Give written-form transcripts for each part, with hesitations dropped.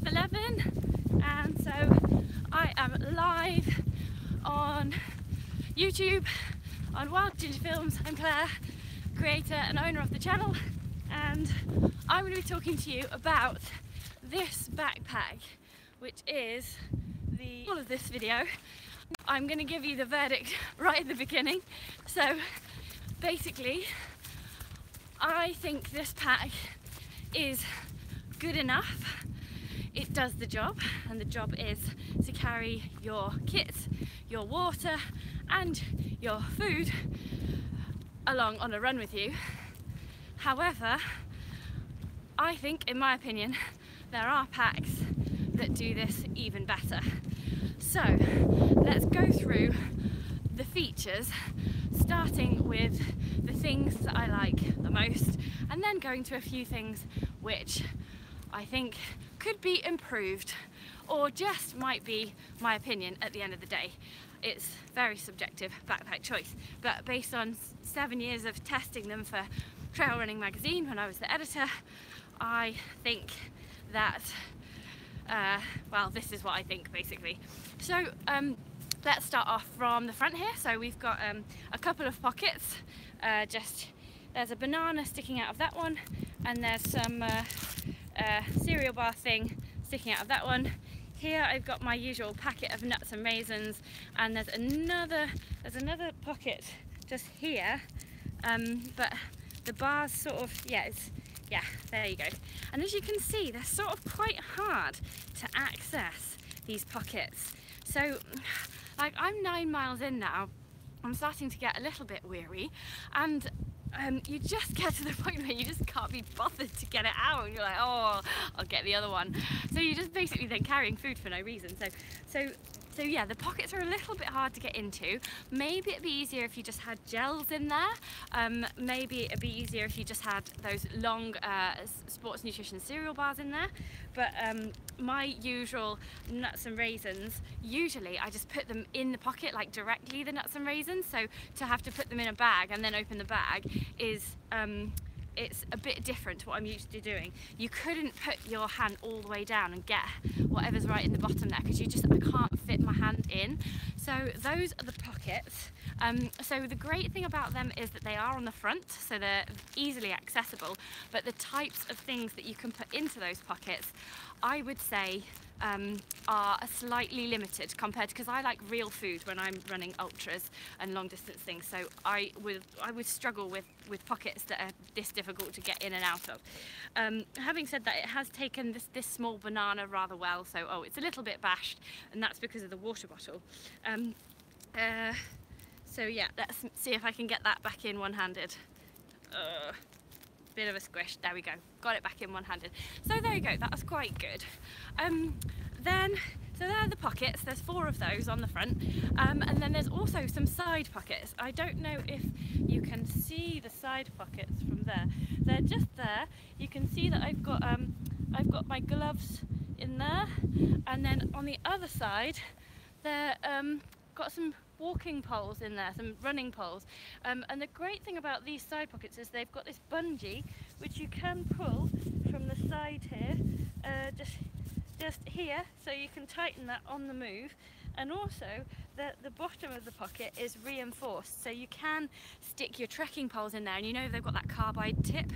11:30, and so I am live on YouTube on Wild Ginger Films. I'm Claire, creator and owner of the channel, and I'm going to be talking to you about this backpack, which is the goal of this video. I'm going to give you the verdict right at the beginning. So basically, I think this pack is good enough. It does the job, and the job is to carry your kit, your water and your food along on a run with you. However, I think, in my opinion, there are packs that do this even better. So let's go through the features, starting with the things that I like the most, and then going to a few things which I think could be improved, or just might be my opinion at the end of the day. It's very subjective backpack choice, but based on 7 years of testing them for Trail Running magazine when I was the editor, I think that well, this is what I think basically. So let's start off from the front here. So we've got a couple of pockets. There's a banana sticking out of that one, and there's some cereal bar thing sticking out of that one. Here I've got my usual packet of nuts and raisins, and there's another pocket just here, but the bars sort of, yeah, there you go. And as you can see, they're sort of quite hard to access, these pockets. So like, I'm 9 miles in now, I'm starting to get a little bit weary, and you just get to the point where you just can't be bothered to get it out, and you're like, oh, I'll get the other one. So you're just basically then carrying food for no reason. So yeah, the pockets are a little bit hard to get into. Maybe it'd be easier if you just had gels in there. Maybe it'd be easier if you just had those long sports nutrition cereal bars in there. But my usual nuts and raisins, usually I just put them in the pocket, like directly, the nuts and raisins. So to have to put them in a bag and then open the bag is it's a bit different to what I'm used to doing. You couldn't put your hand all the way down and get whatever's right in the bottom there, because I can't fit my hand in. So those are the pockets. So the great thing about them is that they are on the front, so they're easily accessible, but the types of things that you can put into those pockets, I would say, are slightly limited compared to, because I like real food when I'm running ultras and long distance things, so I would struggle with pockets that are this difficult to get in and out of. Having said that, it has taken this small banana rather well, so it's a little bit bashed, and that's because of the water bottle. So yeah, let's see if I can get that back in one-handed. Bit of a squish, there we go, got it back in one-handed. So there you go, that was quite good. So there are the pockets, there's 4 of those on the front, and then there's also some side pockets. I don't know if you can see the side pockets from there. They're just there. You can see that I've got my gloves in there, and then on the other side there got some walking poles in there, some running poles, and the great thing about these side pockets is they've got this bungee which you can pull from the side here, just here, so you can tighten that on the move. And also the bottom of the pocket is reinforced, so you can stick your trekking poles in there, and you know they've got that carbide tip,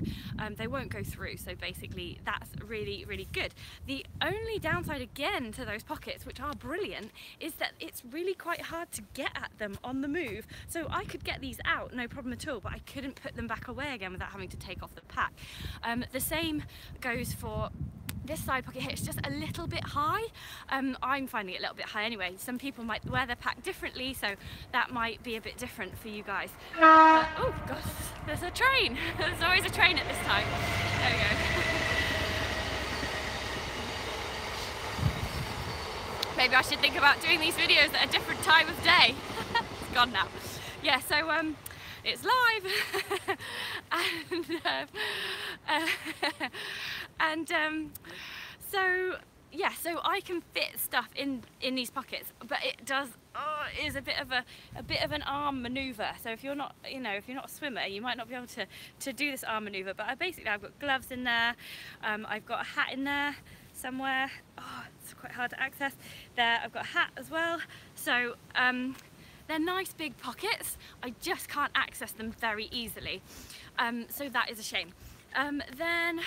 they won't go through, so basically that's really, really good. The only downside again to those pockets, which are brilliant, is that it's really quite hard to get at them on the move. So I could get these out, no problem at all, but I couldn't put them back away again without having to take off the pack. The same goes for this side pocket here. It's just a little bit high. I'm finding it a little bit high anyway. Some people might wear their pack differently, so that might be a bit different for you guys. Oh gosh, there's a train. There's always a train at this time. There we go. Maybe I should think about doing these videos at a different time of day. It's gone now. Yeah, so it's live. So yeah, so I can fit stuff in these pockets, but it is a bit of an arm maneuver. So if you're not, if you're not a swimmer, you might not be able to do this arm maneuver. But I've got gloves in there, I've got a hat in there, somewhere. Oh, it's quite hard to access. There, I've got a hat as well. So they're nice big pockets. I just can't access them very easily. So that is a shame. Then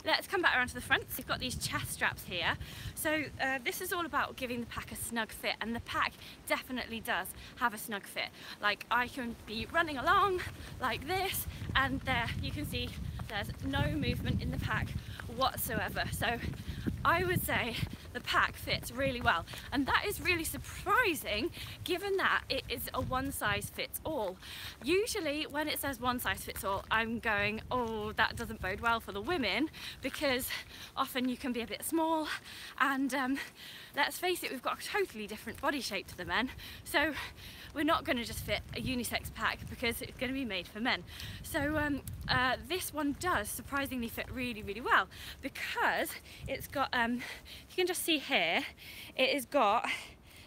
let's come back around to the front. So you've got these chest straps here. So this is all about giving the pack a snug fit, and the pack definitely does have a snug fit. Like, I can be running along like this, and there you can see there's no movement in the pack whatsoever. So I would say the pack fits really well, and that is really surprising given that it is a one size fits all. Usually when it says one size fits all, I'm going, oh, that doesn't bode well for the women, because often you can be a bit small, and let's face it, we've got a totally different body shape to the men, so we're not going to just fit a unisex pack because it's going to be made for men. So this one does surprisingly fit really, really well, because it's got, you can just see here, it has got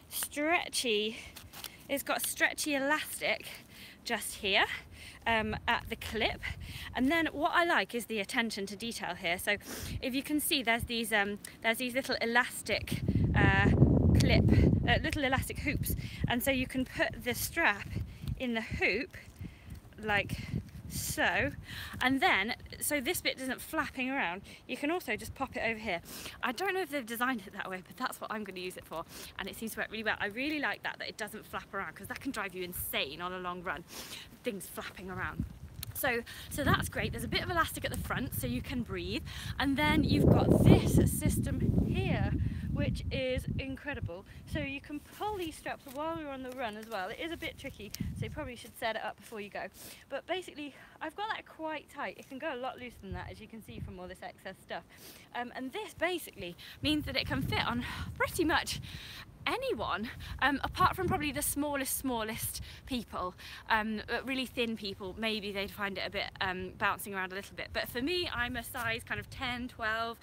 stretchy elastic just here at the clip. And then what I like is the attention to detail here. So if you can see, there's these little elastic little elastic hoops, and so you can put the strap in the hoop like so, and then so this bit isn't flapping around. You can also just pop it over here. I don't know if they've designed it that way, but that's what I'm going to use it for, and it seems to work really well. I really like that it doesn't flap around, because that can drive you insane on a long run, things flapping around. So that's great. There's a bit of elastic at the front so you can breathe, and then you've got this system here, which is incredible. So you can pull these straps while you're on the run as well. It is a bit tricky, so you probably should set it up before you go. But basically, I've got that quite tight. It can go a lot looser than that, as you can see from all this excess stuff. And this basically means that it can fit on pretty much anyone, apart from probably the smallest people, really thin people. Maybe they'd find it a bit bouncing around a little bit, but for me, I'm a size kind of 10, 12,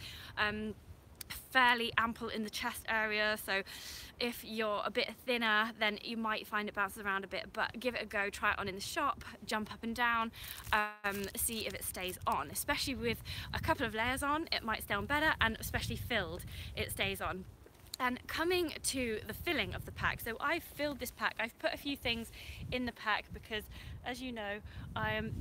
fairly ample in the chest area, so if you're a bit thinner then you might find it bounces around a bit, but give it a go, try it on in the shop, jump up and down, see if it stays on. Especially with a couple of layers on, it might stay on better, and especially filled, it stays on. And coming to the filling of the pack, so I've filled this pack. I've put a few things in the pack because, as you know, I am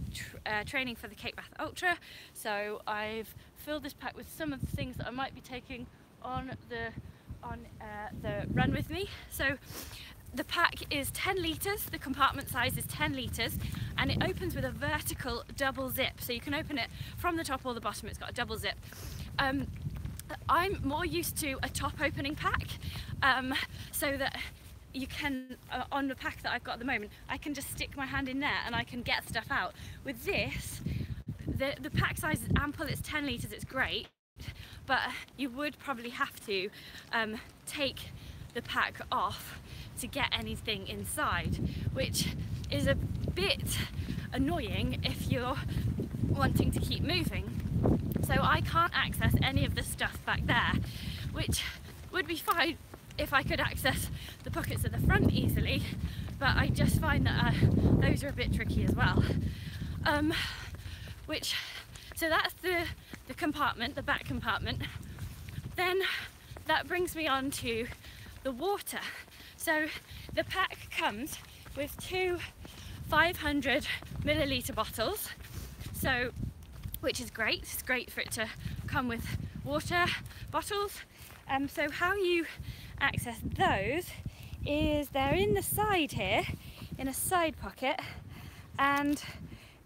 training for the Cape Wrath Ultra, so I've filled this pack with some of the things that I might be taking on the run with me. So the pack is 10 litres, the compartment size is 10 litres, and it opens with a vertical double zip, so you can open it from the top or the bottom. It's got a double zip. I'm more used to a top opening pack, so that you can, on the pack that I've got at the moment, I can just stick my hand in there and I can get stuff out. With this, the pack size is ample, it's 10 litres, it's great, but you would probably have to take the pack off to get anything inside, which is a bit annoying if you're wanting to keep moving. So I can't access any of the stuff back there, which would be fine if I could access the pockets at the front easily, but I just find that those are a bit tricky as well. So that's the compartment, the back compartment. Then that brings me on to the water. So the pack comes with two 500 milliliter bottles, so which is great. It's great for it to come with water bottles. So how you access those is they're in the side here, in a side pocket, and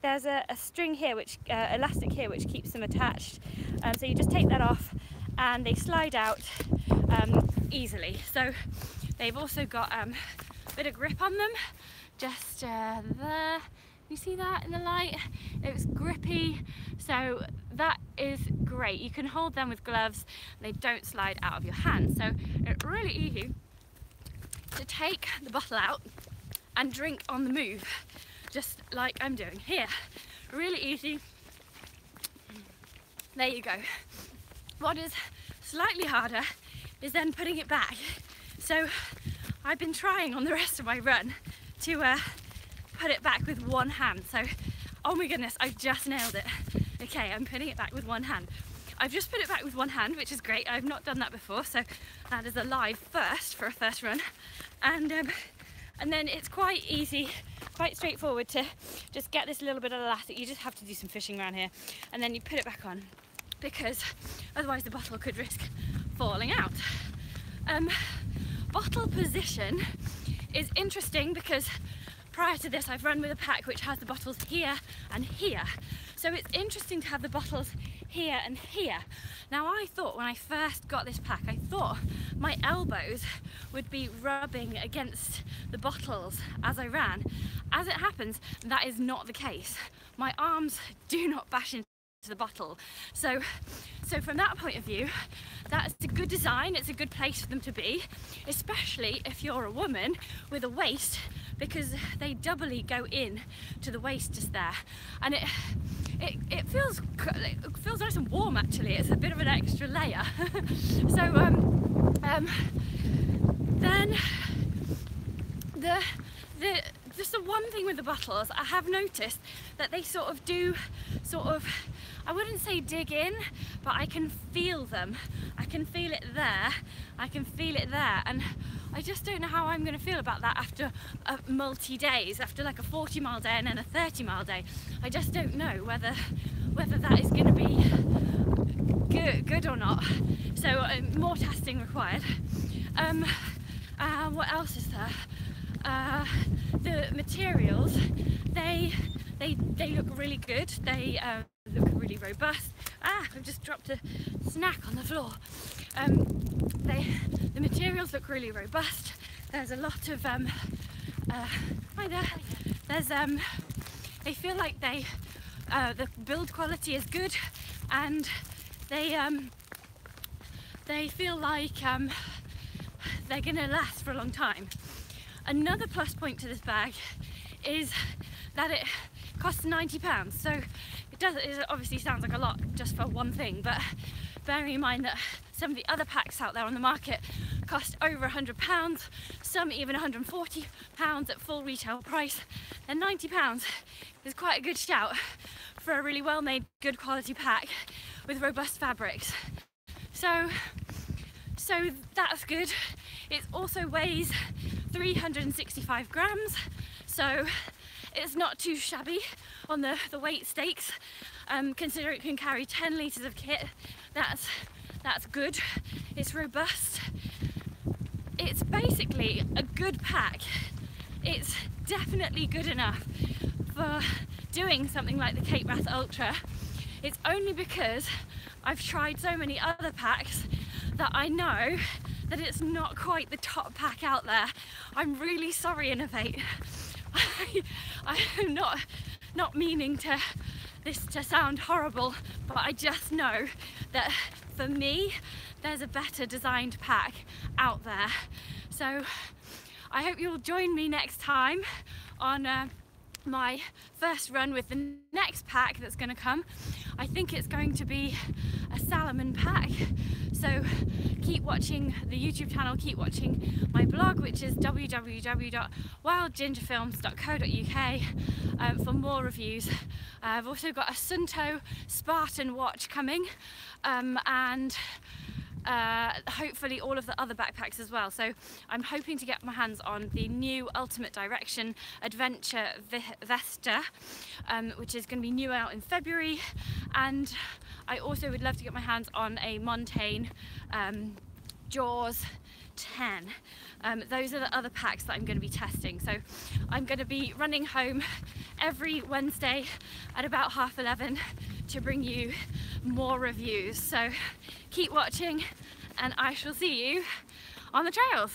there's a string here, which elastic here, which keeps them attached. So you just take that off and they slide out easily. So they've also got a bit of grip on them, just there. You see that in the light? It's grippy, so that is great. You can hold them with gloves, they don't slide out of your hand. So it's really easy to take the bottle out and drink on the move, just like I'm doing here. Really easy. There you go. What is slightly harder is then putting it back. So I've been trying on the rest of my run to put it back with one hand. So, oh my goodness, I just nailed it. Okay, I'm putting it back with one hand. I've just put it back with one hand, which is great. I've not done that before, so that is a live first for a first run. And then it's quite easy, quite straightforward to just get this little bit of elastic. You just have to do some fishing around here, and then you put it back on, because otherwise the bottle could risk falling out. Bottle position is interesting because prior to this I've run with a pack which has the bottles here and here. So it's interesting to have the bottles here and here. Now I thought when I first got this pack, I thought my elbows would be rubbing against the bottles as I ran. As it happens, that is not the case. My arms do not bash into the bottle. So from that point of view, that's a good design. It's a good place for them to be, especially if you're a woman with a waist, because they doubly go in to the waist just there, and it feels nice and warm actually. It's a bit of an extra layer. So then just the one thing with the bottles, I have noticed that they I wouldn't say dig in, but I can feel them. I can feel it there, I can feel it there, and I just don't know how I'm going to feel about that after multi-days, after like a 40-mile day and then a 30-mile day. I just don't know whether that is going to be good or not. So more testing required. What else is there? The materials, they look really good. They look really robust. I've just dropped a snack on the floor. The materials look really robust. There's a lot of hi there. There's they feel like the build quality is good, and they feel like they're gonna last for a long time. Another plus point to this bag is that it costs £90. So it obviously sounds like a lot just for one thing, but bearing in mind that some of the other packs out there on the market cost over £100, some even £140 at full retail price, then £90 is quite a good shout for a really well made, good quality pack with robust fabrics. So that's good. It also weighs 365 grams, so it's not too shabby on the weight stakes. Consider it can carry 10 litres of kit. That's good. It's robust. It's basically a good pack. It's definitely good enough for doing something like the Cape Wrath Ultra. It's only because I've tried so many other packs that I know that it's not quite the top pack out there. I'm really sorry, Inov8. I'm not meaning to this to sound horrible, but I just know that for me there's a better designed pack out there. So I hope you'll join me next time on my first run with the next pack that's going to come. I think it's going to be a salmon pack, so keep watching the YouTube channel, keep watching my blog, which is www.wildgingerfilms.co.uk for more reviews. I've also got a Sunto Spartan watch coming, and hopefully all of the other backpacks as well. So I'm hoping to get my hands on the new Ultimate Direction Adventure Vesta, which is going to be new out in February, and I also would love to get my hands on a Montane Jaws 10. Those are the other packs that I'm going to be testing. So I'm going to be running home every Wednesday at about 11:30 to bring you more reviews. So keep watching, and I shall see you on the trails.